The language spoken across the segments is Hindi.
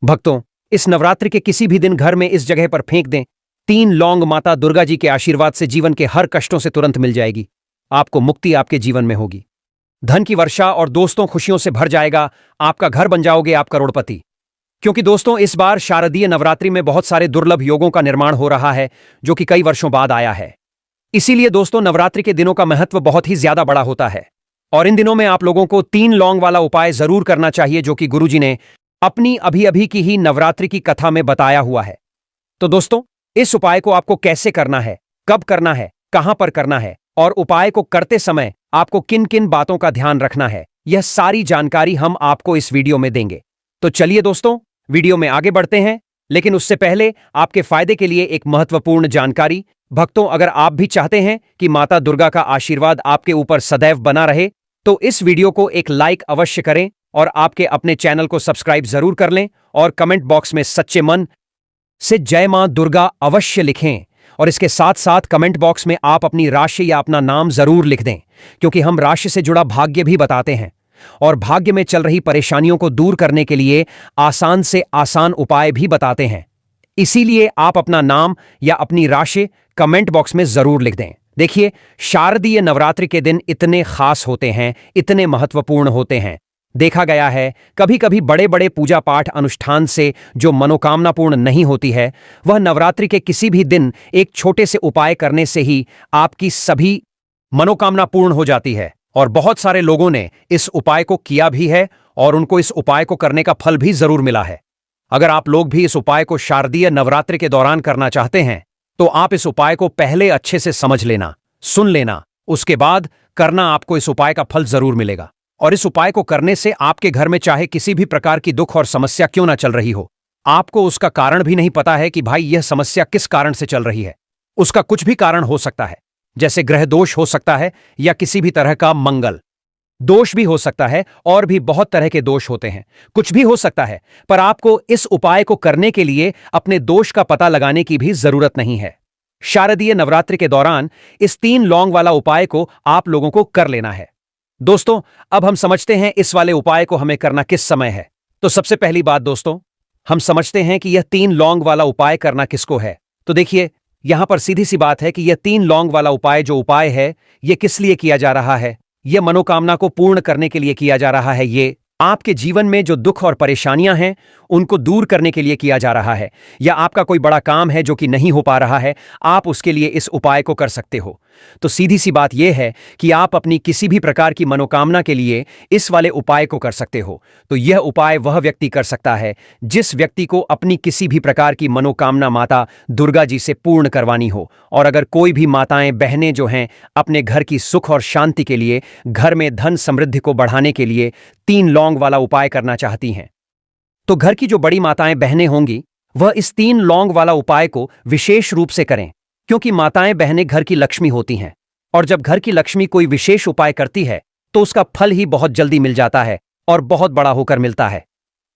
भक्तों, इस नवरात्रि के किसी भी दिन घर में इस जगह पर फेंक दें। 3 लौंग माता दुर्गा जी के आशीर्वाद से जीवन के हर कष्टों से तुरंत मिल जाएगी। आपको मुक्ति आपके जीवन में होगी। धन की वर्षा और दोस्तों खुशियों से भर जाएगा। आपका घर बन जाओगे आप करोड़पति। क्योंकि दोस्तों, इस बार शारदीय नवरात्रि में बहुत सारे दुर्लभ योगों का निर्माण हो रहा है, जो कि कई वर्षों बाद आया है। इसीलिए दोस्तों, नवरात्रि के दिनों का महत्व बहुत ही ज्यादा बड़ा होता है। और इन दिनों में आप लोगों को 3 लौंग वाला उपाय जरूर करना चाहिए, जो कि गुरुजी ने अपनी अभी अभी की ही नवरात्रि की कथा में बताया हुआ है। तो दोस्तों, इस उपाय को आपको कैसे करना है, कब करना है, कहां पर करना है और उपाय को करते समय आपको किन किन बातों का ध्यान रखना है, यह सारी जानकारी हम आपको इस वीडियो में देंगे। तो चलिए दोस्तों, वीडियो में आगे बढ़ते हैं। लेकिन उससे पहले आपके फायदे के लिए एक महत्वपूर्ण जानकारी। भक्तों, अगर आप भी चाहते हैं कि माता दुर्गा का आशीर्वाद आपके ऊपर सदैव बना रहे, तो इस वीडियो को एक लाइक अवश्य करें और आपके अपने चैनल को सब्सक्राइब जरूर कर लें और कमेंट बॉक्स में सच्चे मन से जय मां दुर्गा अवश्य लिखें। और इसके साथ साथ कमेंट बॉक्स में आप अपनी राशि या अपना नाम जरूर लिख दें, क्योंकि हम राशि से जुड़ा भाग्य भी बताते हैं और भाग्य में चल रही परेशानियों को दूर करने के लिए आसान से आसान उपाय भी बताते हैं। इसीलिए आप अपना नाम या अपनी राशि कमेंट बॉक्स में जरूर लिख दें। देखिए, शारदीय नवरात्रि के दिन इतने खास होते हैं, इतने महत्वपूर्ण होते हैं। देखा गया है, कभी कभी बड़े बड़े पूजा पाठ अनुष्ठान से जो मनोकामना पूर्ण नहीं होती है, वह नवरात्रि के किसी भी दिन एक छोटे से उपाय करने से ही आपकी सभी मनोकामना पूर्ण हो जाती है। और बहुत सारे लोगों ने इस उपाय को किया भी है और उनको इस उपाय को करने का फल भी जरूर मिला है। अगर आप लोग भी इस उपाय को शारदीय नवरात्रि के दौरान करना चाहते हैं, तो आप इस उपाय को पहले अच्छे से समझ लेना, सुन लेना, उसके बाद करना। आपको इस उपाय का फल जरूर मिलेगा। और इस उपाय को करने से आपके घर में चाहे किसी भी प्रकार की दुख और समस्या क्यों ना चल रही हो, आपको उसका कारण भी नहीं पता है कि भाई यह समस्या किस कारण से चल रही है। उसका कुछ भी कारण हो सकता है, जैसे ग्रह दोष हो सकता है या किसी भी तरह का मंगल दोष भी हो सकता है, और भी बहुत तरह के दोष होते हैं। कुछ भी हो सकता है, पर आपको इस उपाय को करने के लिए अपने दोष का पता लगाने की भी जरूरत नहीं है। शारदीय नवरात्रि के दौरान इस 3 लौंग वाला उपाय को आप लोगों को कर लेना है। दोस्तों, अब हम समझते हैं इस वाले उपाय को हमें करना किस समय है। तो सबसे पहली बात दोस्तों, हम समझते हैं कि यह 3 लौंग वाला उपाय करना किसको है। तो देखिए, यहां पर सीधी सी बात है कि यह 3 लौंग वाला उपाय जो उपाय है, यह किस लिए किया जा रहा है। यह मनोकामना को पूर्ण करने के लिए किया जा रहा है। ये आपके जीवन में जो दुख और परेशानियां हैं, उनको दूर करने के लिए किया जा रहा है। या आपका कोई बड़ा काम है जो कि नहीं हो पा रहा है, आप उसके लिए इस उपाय को कर सकते हो। तो सीधी सी बात यह है कि आप अपनी किसी भी प्रकार की मनोकामना के लिए इस वाले उपाय को कर सकते हो। तो यह उपाय वह व्यक्ति कर सकता है जिस व्यक्ति को अपनी किसी भी प्रकार की मनोकामना माता दुर्गा जी से पूर्ण करवानी हो। और अगर कोई भी माताएं बहनें जो हैं अपने घर की सुख और शांति के लिए, घर में धन समृद्धि को बढ़ाने के लिए 3 लौंग वाला उपाय करना चाहती हैं, तो घर की जो बड़ी माताएं बहनें होंगी, वह इस 3 लौंग वाला उपाय को विशेष रूप से करें। क्योंकि माताएं बहनें घर की लक्ष्मी होती हैं, और जब घर की लक्ष्मी कोई विशेष उपाय करती है, तो उसका फल ही बहुत जल्दी मिल जाता है और बहुत बड़ा होकर मिलता है।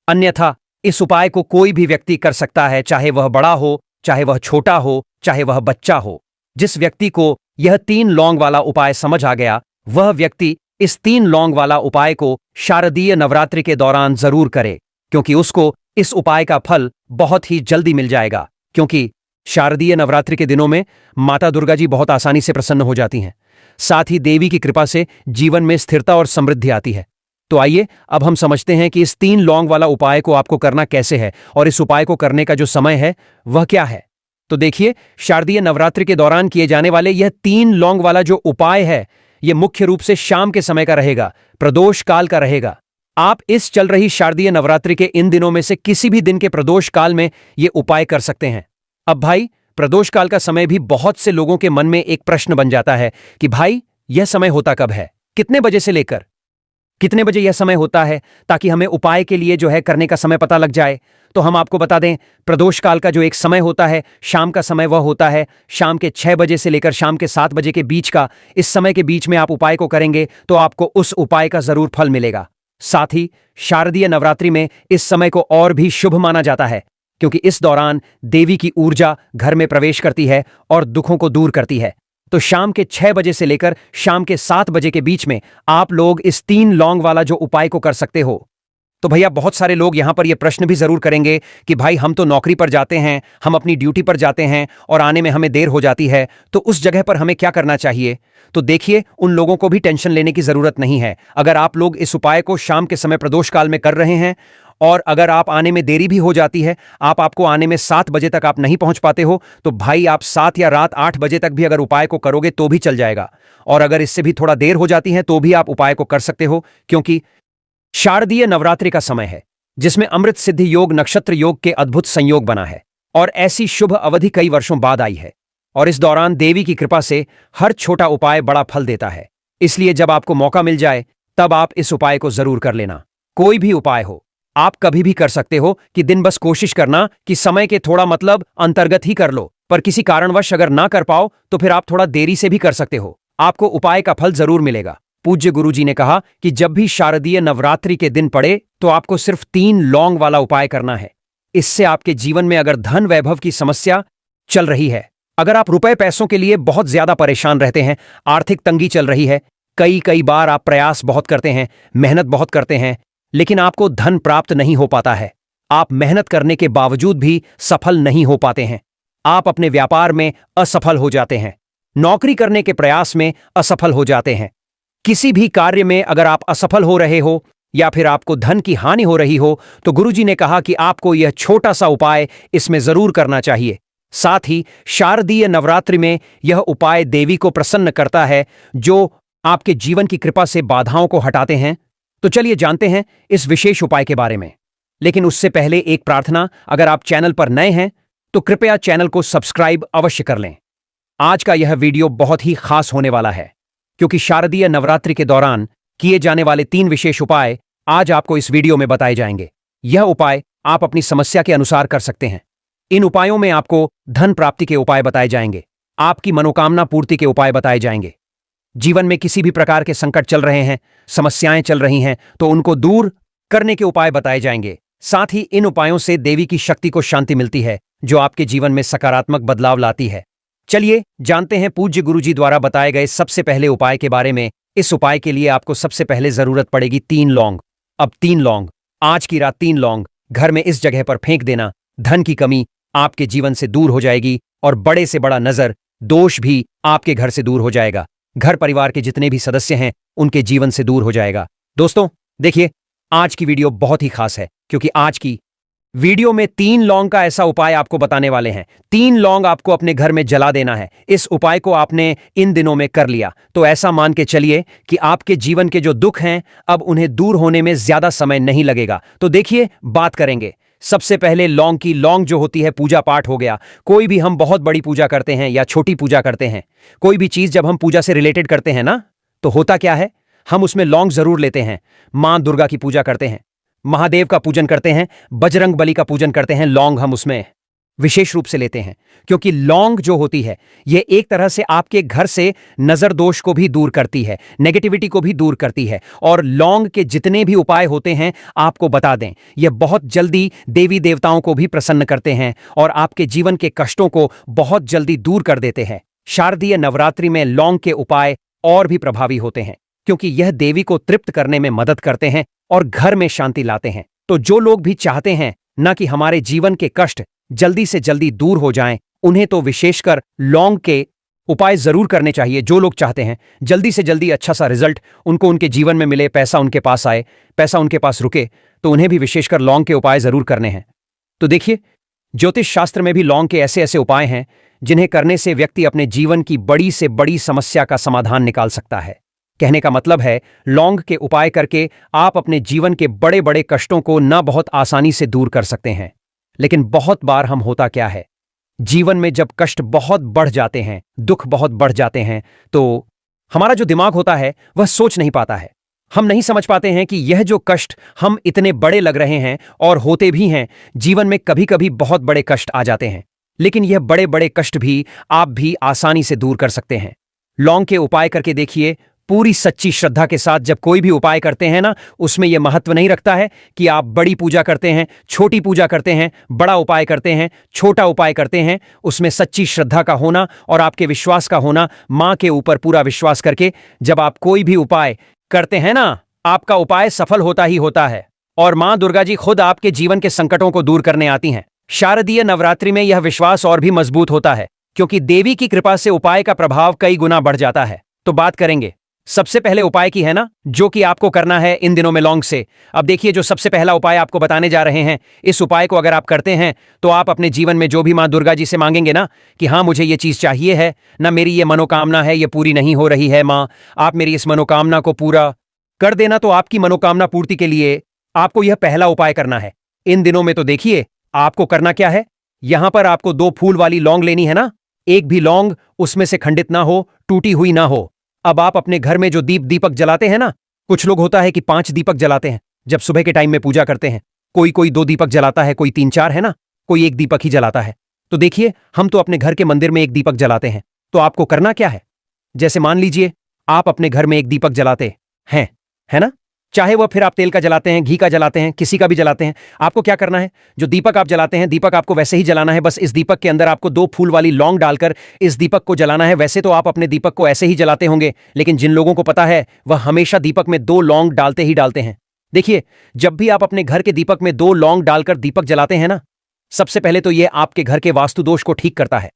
अन्यथा इस उपाय को कोई भी व्यक्ति कर सकता है, चाहे वह बड़ा हो, चाहे वह छोटा हो, चाहे वह बच्चा हो। जिस व्यक्ति को यह 3 लौंग वाला उपाय समझ आ गया, वह व्यक्ति इस 3 लौंग वाला उपाय को शारदीय नवरात्रि के दौरान जरूर करे, क्योंकि उसको इस उपाय का फल बहुत ही जल्दी मिल जाएगा। क्योंकि शारदीय नवरात्रि के दिनों में माता दुर्गा जी बहुत आसानी से प्रसन्न हो जाती हैं। साथ ही देवी की कृपा से जीवन में स्थिरता और समृद्धि आती है। तो आइए अब हम समझते हैं कि इस 3 लौंग वाला उपाय को आपको करना कैसे है और इस उपाय को करने का जो समय है वह क्या है। तो देखिए, शारदीय नवरात्रि के दौरान किए जाने वाले यह 3 लौंग वाला जो उपाय है, यह मुख्य रूप से शाम के समय का रहेगा, प्रदोष काल का रहेगा। आप इस चल रही शारदीय नवरात्रि के इन दिनों में से किसी भी दिन के प्रदोष काल में यह उपाय कर सकते हैं। अब भाई, प्रदोष काल का समय भी बहुत से लोगों के मन में एक प्रश्न बन जाता है कि भाई यह समय होता कब है, कितने बजे से लेकर कितने बजे यह समय होता है, ताकि हमें उपाय के लिए जो है करने का समय पता लग जाए। तो हम आपको बता दें, प्रदोष काल का जो एक समय होता है, शाम का समय, वह होता है शाम के 6 बजे से लेकर शाम के 7 बजे के बीच का। इस समय के बीच में आप उपाय को करेंगे तो आपको उस उपाय का जरूर फल मिलेगा। साथ ही शारदीय नवरात्रि में इस समय को और भी शुभ माना जाता है, क्योंकि इस दौरान देवी की ऊर्जा घर में प्रवेश करती है और दुखों को दूर करती है। तो शाम के 6 बजे से लेकर शाम के 7 बजे के बीच में आप लोग इस 3 लौंग वाला जो उपाय को कर सकते हो। तो भैया बहुत सारे लोग यहां पर यह प्रश्न भी जरूर करेंगे कि भाई हम तो नौकरी पर जाते हैं, हम अपनी ड्यूटी पर जाते हैं और आने में हमें देर हो जाती है, तो उस जगह पर हमें क्या करना चाहिए। तो देखिए, उन लोगों को भी टेंशन लेने की जरूरत नहीं है। अगर आप लोग इस उपाय को शाम के समय प्रदोष काल में कर रहे हैं और अगर आप आने में देरी भी हो जाती है, आपको आने में 7 बजे तक आप नहीं पहुंच पाते हो, तो भाई आप 7 या रात 8 बजे तक भी अगर उपाय को करोगे तो भी चल जाएगा। और अगर इससे भी थोड़ा देर हो जाती है तो भी आप उपाय को कर सकते हो, क्योंकि शारदीय नवरात्रि का समय है जिसमें अमृत सिद्धि योग नक्षत्र योग के अद्भुत संयोग बना है और ऐसी शुभ अवधि कई वर्षों बाद आई है। और इस दौरान देवी की कृपा से हर छोटा उपाय बड़ा फल देता है। इसलिए जब आपको मौका मिल जाए तब आप इस उपाय को जरूर कर लेना। कोई भी उपाय हो, आप कभी भी कर सकते हो कि दिन बस कोशिश करना कि समय के थोड़ा मतलब अंतर्गत ही कर लो, पर किसी कारणवश अगर ना कर पाओ तो फिर आप थोड़ा देरी से भी कर सकते हो, आपको उपाय का फल जरूर मिलेगा। पूज्य गुरुजी ने कहा कि जब भी शारदीय नवरात्रि के दिन पड़े तो आपको सिर्फ 3 लौंग वाला उपाय करना है। इससे आपके जीवन में अगर धन वैभव की समस्या चल रही है, अगर आप रुपए पैसों के लिए बहुत ज्यादा परेशान रहते हैं, आर्थिक तंगी चल रही है, कई बार आप प्रयास बहुत करते हैं, मेहनत बहुत करते हैं, लेकिन आपको धन प्राप्त नहीं हो पाता है, आप मेहनत करने के बावजूद भी सफल नहीं हो पाते हैं, आप अपने व्यापार में असफल हो जाते हैं, नौकरी करने के प्रयास में असफल हो जाते हैं, किसी भी कार्य में अगर आप असफल हो रहे हो या फिर आपको धन की हानि हो रही हो, तो गुरुजी ने कहा कि आपको यह छोटा सा उपाय इसमें जरूर करना चाहिए। साथ ही शारदीय नवरात्रि में यह उपाय देवी को प्रसन्न करता है, जो आपके जीवन की कृपा से बाधाओं को हटाते हैं। तो चलिए जानते हैं इस विशेष उपाय के बारे में। लेकिन उससे पहले एक प्रार्थना, अगर आप चैनल पर नए हैं तो कृपया चैनल को सब्सक्राइब अवश्य कर लें। आज का यह वीडियो बहुत ही खास होने वाला है, क्योंकि शारदीय नवरात्रि के दौरान किए जाने वाले 3 विशेष उपाय आज आपको इस वीडियो में बताए जाएंगे। यह उपाय आप अपनी समस्या के अनुसार कर सकते हैं। इन उपायों में आपको धन प्राप्ति के उपाय बताए जाएंगे, आपकी मनोकामना पूर्ति के उपाय बताए जाएंगे। जीवन में किसी भी प्रकार के संकट चल रहे हैं, समस्याएं चल रही हैं, तो उनको दूर करने के उपाय बताए जाएंगे। साथ ही इन उपायों से देवी की शक्ति को शांति मिलती है, जो आपके जीवन में सकारात्मक बदलाव लाती है। चलिए जानते हैं पूज्य गुरुजी द्वारा बताए गए सबसे पहले उपाय के बारे में। इस उपाय के लिए आपको सबसे पहले जरूरत पड़ेगी 3 लौंग। अब 3 लौंग, आज की रात 3 लौंग घर में इस जगह पर फेंक देना। धन की कमी आपके जीवन से दूर हो जाएगी और बड़े से बड़ा नजर दोष भी आपके घर से दूर हो जाएगा। घर परिवार के जितने भी सदस्य हैं उनके जीवन से दूर हो जाएगा। दोस्तों देखिए, आज की वीडियो बहुत ही खास है, क्योंकि आज की वीडियो में 3 लौंग का ऐसा उपाय आपको बताने वाले हैं। 3 लौंग आपको अपने घर में जला देना है। इस उपाय को आपने इन दिनों में कर लिया तो ऐसा मान के चलिए कि आपके जीवन के जो दुख हैं अब उन्हें दूर होने में ज्यादा समय नहीं लगेगा। तो देखिए, बात करेंगे सबसे पहले लौंग की। लौंग जो होती है, पूजा पाठ हो गया, कोई भी हम बहुत बड़ी पूजा करते हैं या छोटी पूजा करते हैं, कोई भी चीज जब हम पूजा से रिलेटेड करते हैं ना, तो होता क्या है, हम उसमें लौंग जरूर लेते हैं। मां दुर्गा की पूजा करते हैं, महादेव का पूजन करते हैं, बजरंग बली का पूजन करते हैं, लौंग हम उसमें विशेष रूप से लेते हैं, क्योंकि लौंग जो होती है यह एक तरह से आपके घर से नजर दोष को भी दूर करती है, नेगेटिविटी को भी दूर करती है। और लौंग के जितने भी उपाय होते हैं आपको बता दें, यह बहुत जल्दी देवी देवताओं को भी प्रसन्न करते हैं और आपके जीवन के कष्टों को बहुत जल्दी दूर कर देते हैं। शारदीय नवरात्रि में लौंग के उपाय और भी प्रभावी होते हैं, क्योंकि यह देवी को तृप्त करने में मदद करते हैं और घर में शांति लाते हैं। तो जो लोग भी चाहते हैं ना कि हमारे जीवन के कष्ट जल्दी से जल्दी दूर हो जाएं, उन्हें तो विशेषकर लौंग के उपाय जरूर करने चाहिए। जो लोग चाहते हैं जल्दी से जल्दी अच्छा सा रिजल्ट उनको उनके जीवन में मिले, पैसा उनके पास आए, पैसा उनके पास रुके, तो उन्हें भी विशेषकर लौंग के उपाय जरूर करने हैं। तो देखिए, ज्योतिष शास्त्र में भी लौंग के ऐसे ऐसे उपाय हैं जिन्हें करने से व्यक्ति अपने जीवन की बड़ी से बड़ी समस्या का समाधान निकाल सकता है। कहने का मतलब है, लौंग के उपाय करके आप अपने जीवन के बड़े बड़े कष्टों को न बहुत आसानी से दूर कर सकते हैं। लेकिन बहुत बार हम होता क्या है, जीवन में जब कष्ट बहुत बढ़ जाते हैं, दुख बहुत बढ़ जाते हैं, तो हमारा जो दिमाग होता है वह सोच नहीं पाता है। हम नहीं समझ पाते हैं कि यह जो कष्ट हम इतने बड़े लग रहे हैं और होते भी हैं, जीवन में कभी कभी बहुत बड़े कष्ट आ जाते हैं, लेकिन यह बड़े बड़े कष्ट भी आप भी आसानी से दूर कर सकते हैं। लौंग के उपाय करके देखिए, पूरी सच्ची श्रद्धा के साथ जब कोई भी उपाय करते हैं ना, उसमें यह महत्व नहीं रखता है कि आप बड़ी पूजा करते हैं, छोटी पूजा करते हैं, बड़ा उपाय करते हैं, छोटा उपाय करते हैं। उसमें सच्ची श्रद्धा का होना और आपके विश्वास का होना, मां के ऊपर पूरा विश्वास करके जब आप कोई भी उपाय करते हैं ना, आपका उपाय सफल होता ही होता है। और मां दुर्गा जी खुद आपके जीवन के संकटों को दूर करने आती हैं। शारदीय नवरात्रि में यह विश्वास और भी मजबूत होता है, क्योंकि देवी की कृपा से उपाय का प्रभाव कई गुना बढ़ जाता है। तो बात करेंगे सबसे पहले उपाय की, है ना, जो कि आपको करना है इन दिनों में लौंग से। अब देखिए, जो सबसे पहला उपाय आपको बताने जा रहे हैं, इस उपाय को अगर आप करते हैं तो आप अपने जीवन में जो भी मां दुर्गा जी से मांगेंगे ना कि हाँ मुझे ये चीज चाहिए है ना, मेरी ये मनोकामना है ये पूरी नहीं हो रही है मां, आप मेरी इस मनोकामना को पूरा कर देना, तो आपकी मनोकामना पूर्ति के लिए आपको यह पहला उपाय करना है इन दिनों में। तो देखिए आपको करना क्या है, यहां पर आपको 2 फूल वाली लौंग लेनी है ना, एक भी लौंग उसमें से खंडित ना हो, टूटी हुई ना हो। अब आप अपने घर में जो दीपक जलाते हैं ना, कुछ लोग होता है कि 5 दीपक जलाते हैं जब सुबह के टाइम में पूजा करते हैं, कोई 2 दीपक जलाता है, कोई 3-4, है ना, कोई 1 दीपक ही जलाता है। तो देखिए हम तो अपने घर के मंदिर में 1 दीपक जलाते हैं। तो आपको करना क्या है, जैसे मान लीजिए आप अपने घर में 1 दीपक जलाते हैं, है ना, चाहे वह फिर आप तेल का जलाते हैं, घी का जलाते हैं, किसी का भी जलाते हैं, आपको क्या करना है, जो दीपक आप जलाते हैं दीपक आपको वैसे ही जलाना है। बस इस दीपक के अंदर आपको 2 फूल वाली लौंग डालकर इस दीपक को जलाना है। वैसे तो आप अपने दीपक को ऐसे ही जलाते होंगे, लेकिन जिन लोगों को पता है वह हमेशा दीपक में 2 लौंग डालते ही डालते हैं। देखिए जब भी आप अपने घर के दीपक में 2 लौंग डालकर दीपक जलाते हैं ना, सबसे पहले तो यह आपके घर के वास्तु दोष को ठीक करता है।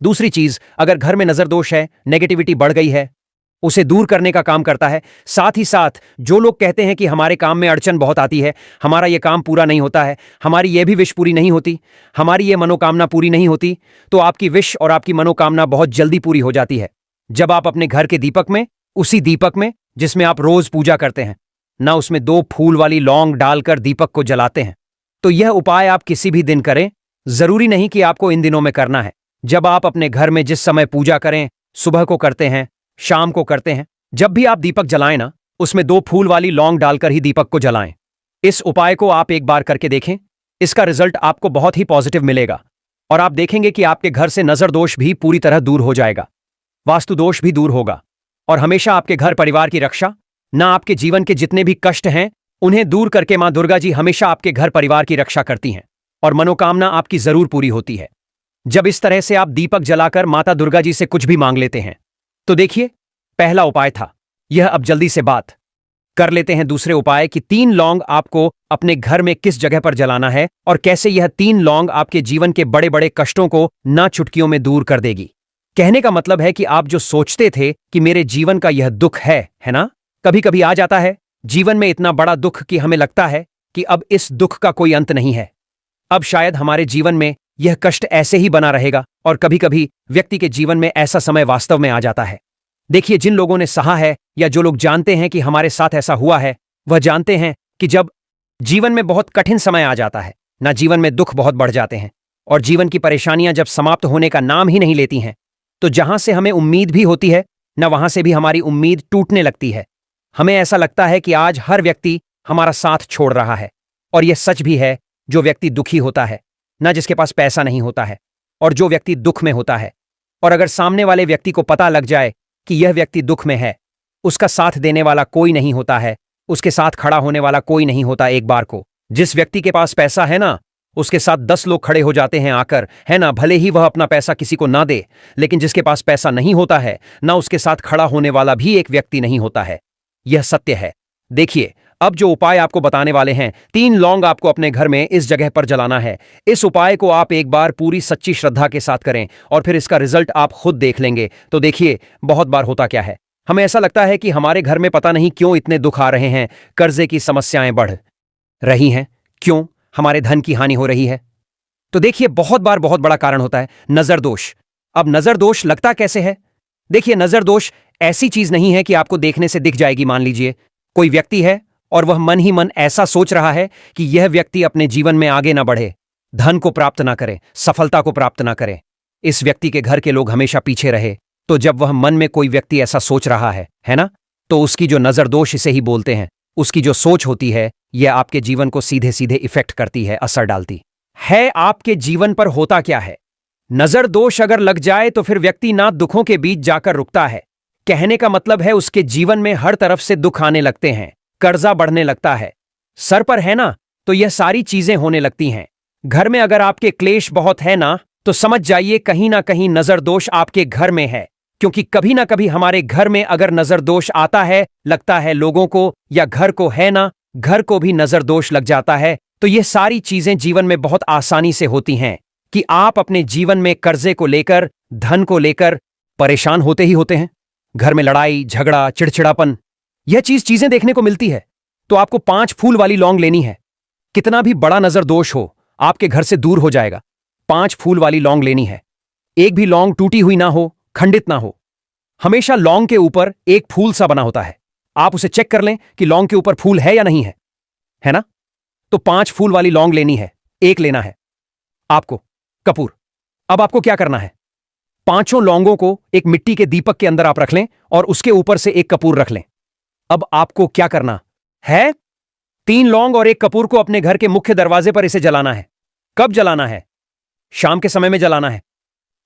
दूसरी चीज, अगर घर में नजर दोष है, नेगेटिविटी बढ़ गई है, उसे दूर करने का काम करता है। साथ ही साथ जो लोग कहते हैं कि हमारे काम में अड़चन बहुत आती है, हमारा यह काम पूरा नहीं होता है, हमारी यह भी विश पूरी नहीं होती, हमारी यह मनोकामना पूरी नहीं होती, तो आपकी विश और आपकी मनोकामना बहुत जल्दी पूरी हो जाती है जब आप अपने घर के दीपक में, उसी दीपक में जिसमें आप रोज पूजा करते हैं ना, उसमें 2 फूल वाली लौंग डालकर दीपक को जलाते हैं। तो यह उपाय आप किसी भी दिन करें, जरूरी नहीं कि आपको इन दिनों में करना है। जब आप अपने घर में जिस समय पूजा करें, सुबह को करते हैं, शाम को करते हैं, जब भी आप दीपक जलाएं ना, उसमें 2 फूल वाली लौंग डालकर ही दीपक को जलाएं। इस उपाय को आप एक बार करके देखें, इसका रिजल्ट आपको बहुत ही पॉजिटिव मिलेगा और आप देखेंगे कि आपके घर से नजर दोष भी पूरी तरह दूर हो जाएगा, वास्तु दोष भी दूर होगा और हमेशा आपके घर परिवार की रक्षा, ना आपके जीवन के जितने भी कष्ट हैं उन्हें दूर करके मां दुर्गा जी हमेशा आपके घर परिवार की रक्षा करती हैं और मनोकामना आपकी जरूर पूरी होती है जब इस तरह से आप दीपक जलाकर माता दुर्गा जी से कुछ भी मांग लेते हैं। तो देखिए पहला उपाय था यह। अब जल्दी से बात कर लेते हैं दूसरे उपाय की। 3 लौंग आपको अपने घर में किस जगह पर जलाना है और कैसे यह 3 लौंग आपके जीवन के बड़े बड़े कष्टों को ना चुटकियों में दूर कर देगी। कहने का मतलब है कि आप जो सोचते थे कि मेरे जीवन का यह दुख है ना, कभी कभी आ जाता है जीवन में इतना बड़ा दुख कि हमें लगता है कि अब इस दुख का कोई अंत नहीं है, अब शायद हमारे जीवन में यह कष्ट ऐसे ही बना रहेगा। और कभी कभी व्यक्ति के जीवन में ऐसा समय वास्तव में आ जाता है। देखिए जिन लोगों ने सहा है या जो लोग जानते हैं कि हमारे साथ ऐसा हुआ है, वह जानते हैं कि जब जीवन में बहुत कठिन समय आ जाता है ना, जीवन में दुख बहुत बढ़ जाते हैं और जीवन की परेशानियां जब समाप्त होने का नाम ही नहीं लेती हैं, तो जहां से हमें उम्मीद भी होती है ना, वहां से भी हमारी उम्मीद टूटने लगती है। हमें ऐसा लगता है कि आज हर व्यक्ति हमारा साथ छोड़ रहा है। और यह सच भी है, जो व्यक्ति दुखी होता है ना, जिसके पास पैसा नहीं होता है, और जो व्यक्ति दुख में होता है, और अगर सामने वाले व्यक्ति को पता लग जाए कि यह व्यक्ति दुख में है, उसका साथ देने वाला कोई नहीं होता है, उसके साथ खड़ा होने वाला कोई नहीं होता। एक बार को जिस व्यक्ति के पास पैसा है ना, उसके साथ 10 लोग खड़े हो जाते हैं आकर, है ना, भले ही वह अपना पैसा किसी को ना दे, लेकिन जिसके पास पैसा नहीं होता है ना, उसके साथ खड़ा होने वाला भी एक व्यक्ति नहीं होता है। यह सत्य है। देखिए अब जो उपाय आपको बताने वाले हैं, 3 लौंग आपको अपने घर में इस जगह पर जलाना है। इस उपाय को आप एक बार पूरी सच्ची श्रद्धा के साथ करें और फिर इसका रिजल्ट आप खुद देख लेंगे। तो देखिए बहुत बार होता क्या है, हमें ऐसा लगता है कि हमारे घर में पता नहीं क्यों इतने दुख आ रहे हैं, कर्जे की समस्याएं बढ़ रही हैं, क्यों हमारे धन की हानि हो रही है। तो देखिए बहुत बार बहुत बड़ा कारण होता है नजर दोष। अब नजर दोष लगता कैसे है? देखिए नजर दोष ऐसी चीज नहीं है कि आपको देखने से दिख जाएगी। मान लीजिए कोई व्यक्ति है और वह मन ही मन ऐसा सोच रहा है कि यह व्यक्ति अपने जीवन में आगे ना बढ़े, धन को प्राप्त ना करे, सफलता को प्राप्त ना करे, इस व्यक्ति के घर के लोग हमेशा पीछे रहे। तो जब वह मन में कोई व्यक्ति ऐसा सोच रहा है ना, तो उसकी जो नजर दोष इसे ही बोलते हैं, उसकी जो सोच होती है यह आपके जीवन को सीधे सीधे इफेक्ट करती है, असर डालती है। आपके जीवन पर होता क्या है, नजर दोष अगर लग जाए तो फिर व्यक्ति ना दुखों के बीच जाकर रुकता है। कहने का मतलब है उसके जीवन में हर तरफ से दुख आने लगते हैं, कर्जा बढ़ने लगता है, सर पर है ना, तो यह सारी चीजें होने लगती हैं। घर में अगर आपके क्लेश बहुत है ना, तो समझ जाइए कहीं ना कहीं नजर दोष आपके घर में है। क्योंकि कभी ना कभी हमारे घर में अगर नजर दोष आता है, लगता है लोगों को या घर को है ना, घर को भी नजर दोष लग जाता है, तो ये सारी चीजें जीवन में बहुत आसानी से होती हैं कि आप अपने जीवन में कर्जे को लेकर, धन को लेकर परेशान होते ही होते हैं। घर में लड़ाई झगड़ा चिड़चिड़ापन, यह चीजें देखने को मिलती है। तो आपको 5 फूल वाली लौंग लेनी है। कितना भी बड़ा नजर दोष हो, आपके घर से दूर हो जाएगा। 5 फूल वाली लौंग लेनी है। एक भी लौंग टूटी हुई ना हो, खंडित ना हो। हमेशा लौंग के ऊपर एक फूल सा बना होता है। आप उसे चेक कर लें कि लौंग के ऊपर फूल है या नहीं है ना? तो 5 फूल वाली लौंग लेनी है। एक लेना है आपको कपूर। अब आपको क्या करना है, 5 लौंगों को एक मिट्टी के दीपक के अंदर आप रख लें और उसके ऊपर से एक कपूर रख लें। अब आपको क्या करना है, 3 लौंग और एक कपूर को अपने घर के मुख्य दरवाजे पर इसे जलाना है। कब जलाना है? शाम के समय में जलाना है।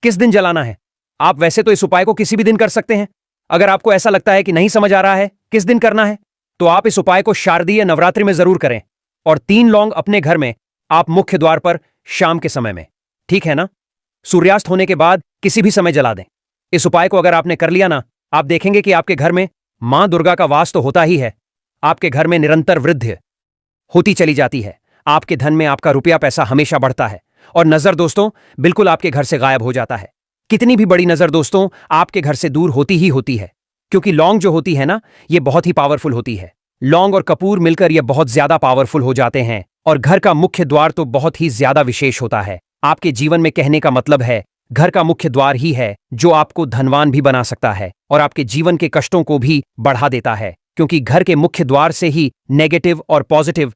किस दिन जलाना है? आप वैसे तो इस उपाय को किसी भी दिन कर सकते हैं। अगर आपको ऐसा लगता है कि नहीं समझ आ रहा है किस दिन करना है, तो आप इस उपाय को शारदीय नवरात्रि में जरूर करें। और 3 लौंग अपने घर में आप मुख्य द्वार पर शाम के समय में, ठीक है ना? सूर्यास्त होने के बाद किसी भी समय जला दें। इस उपाय को अगर आपने कर लिया ना, आप देखेंगे कि आपके घर में मां दुर्गा का वास तो होता ही है, आपके घर में निरंतर वृद्धि होती चली जाती है। आपके धन में आपका रुपया पैसा हमेशा बढ़ता है और नजर दोस्तों बिल्कुल आपके घर से गायब हो जाता है। कितनी भी बड़ी नजर दोस्तों आपके घर से दूर होती ही होती है, क्योंकि लौंग जो होती है ना, ये बहुत ही पावरफुल होती है। लौंग और कपूर मिलकर ये बहुत ज्यादा पावरफुल हो जाते हैं और घर का मुख्य द्वार तो बहुत ही ज्यादा विशेष होता है। आपके जीवन में कहने का मतलब है घर का मुख्य द्वार ही है जो आपको धनवान भी बना सकता है और आपके जीवन के कष्टों को भी बढ़ा देता है, क्योंकि घर के मुख्य द्वार से ही नेगेटिव और पॉजिटिव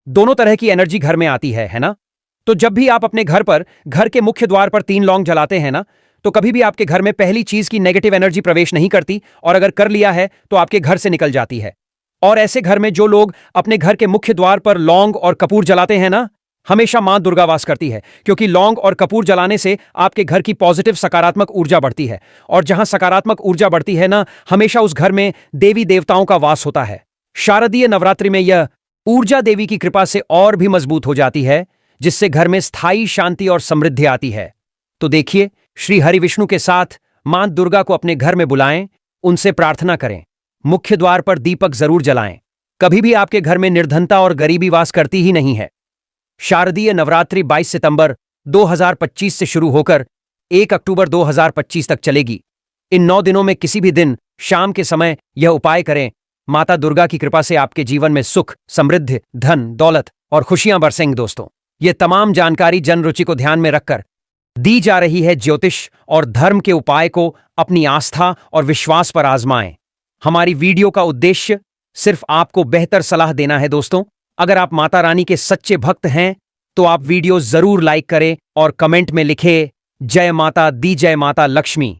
दोनों तरह की एनर्जी घर में आती है ना? तो जब भी आप अपने घर पर घर के मुख्य द्वार पर 3 लौंग जलाते हैं ना, तो कभी भी आपके घर में पहली चीज की नेगेटिव एनर्जी प्रवेश नहीं करती, और अगर कर लिया है तो आपके घर से निकल जाती है। और ऐसे घर में जो लोग अपने घर के मुख्य द्वार पर लौंग और कपूर जलाते हैं ना, हमेशा मां दुर्गा वास करती है, क्योंकि लौंग और कपूर जलाने से आपके घर की पॉजिटिव सकारात्मक ऊर्जा बढ़ती है। और जहां सकारात्मक ऊर्जा बढ़ती है ना, हमेशा उस घर में देवी देवताओं का वास होता है। शारदीय नवरात्रि में यह ऊर्जा देवी की कृपा से और भी मजबूत हो जाती है, जिससे घर में स्थायी शांति और समृद्धि आती है। तो देखिए, श्री हरि विष्णु के साथ मां दुर्गा को अपने घर में बुलाएं, उनसे प्रार्थना करें, मुख्य द्वार पर दीपक जरूर जलाएं। कभी भी आपके घर में निर्धनता और गरीबी वास करती ही नहीं है। शारदीय नवरात्रि 22 सितंबर 2025 से शुरू होकर 1 अक्टूबर 2025 तक चलेगी। इन 9 दिनों में किसी भी दिन शाम के समय यह उपाय करें। माता दुर्गा की कृपा से आपके जीवन में सुख, समृद्धि, धन, दौलत और खुशियां बरसेंगी। दोस्तों, ये तमाम जानकारी जन रुचि को ध्यान में रखकर दी जा रही है। ज्योतिष और धर्म के उपाय को अपनी आस्था और विश्वास पर आजमाएं। हमारी वीडियो का उद्देश्य सिर्फ आपको बेहतर सलाह देना है। दोस्तों, अगर आप माता रानी के सच्चे भक्त हैं तो आप वीडियो जरूर लाइक करें और कमेंट में लिखें जय माता दी, जय माता लक्ष्मी।